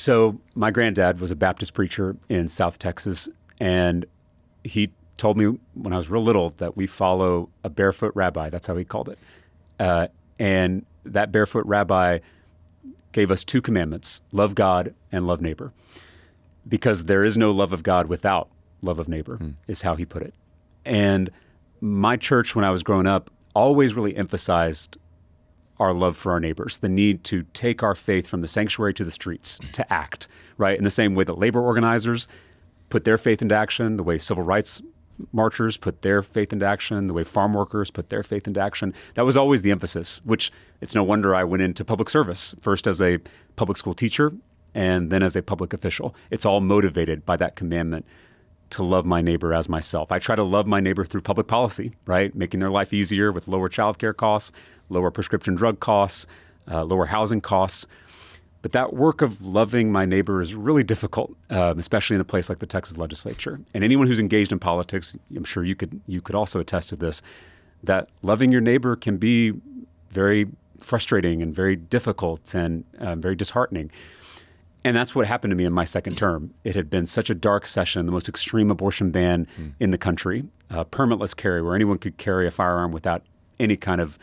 So my granddad was a Baptist preacher in South Texas, and he told me when I was real little that we follow a barefoot rabbi. That's how he called it. And that barefoot rabbi gave us two commandments: love God and love neighbor. Because there is no love of God without love of neighbor, is how he put it. And my church, when I was growing up, always really emphasized our love for our neighbors, the need to take our faith from the sanctuary to the streets, to act, right? In the same way that labor organizers put their faith into action, the way civil rights marchers put their faith into action, the way farm workers put their faith into action. That was always the emphasis, which it's no wonder I went into public service, first as a public school teacher and then as a public official. It's all motivated by that commandment to love my neighbor as myself. I try to love my neighbor through public policy, right? Making their life easier with lower childcare costs, lower prescription drug costs, lower housing costs. But that work of loving my neighbor is really difficult, especially in a place like the Texas legislature. And anyone who's engaged in politics, I'm sure you could also attest to this, that loving your neighbor can be very frustrating and very difficult and very disheartening. And that's what happened to me in my second term. It had been such a dark session, the most extreme abortion ban in the country, permitless carry, where anyone could carry a firearm without any kind of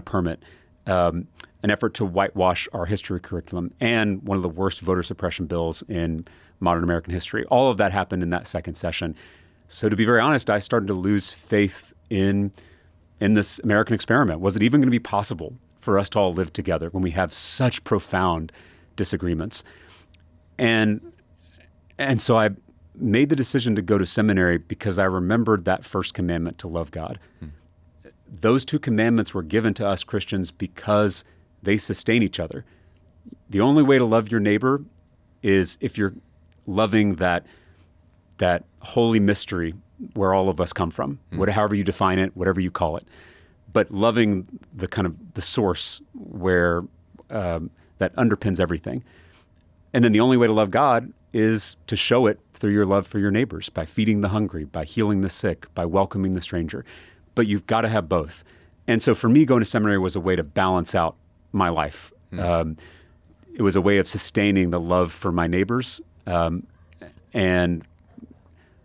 permit, an effort to whitewash our history curriculum, and one of the worst voter suppression bills in modern American history. All of that happened in that second session. So to be very honest, I started to lose faith in this American experiment. Was it even going to be possible for us to all live together when we have such profound disagreements? And so I made the decision to go to seminary because I remembered that first commandment to love God. Those two commandments were given to us Christians because they sustain each other. The only way to love your neighbor is if you're loving that holy mystery where all of us come from, however you define it, whatever you call it. But loving the kind of the source where that underpins everything. And then the only way to love God is to show it through your love for your neighbors, by feeding the hungry, by healing the sick, by welcoming the stranger. But you've got to have both. And so for me, going to seminary was a way to balance out my life. It was a way of sustaining the love for my neighbors. And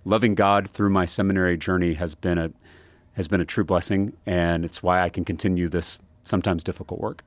loving God through my seminary journey has been a true blessing. And it's why I can continue this sometimes difficult work.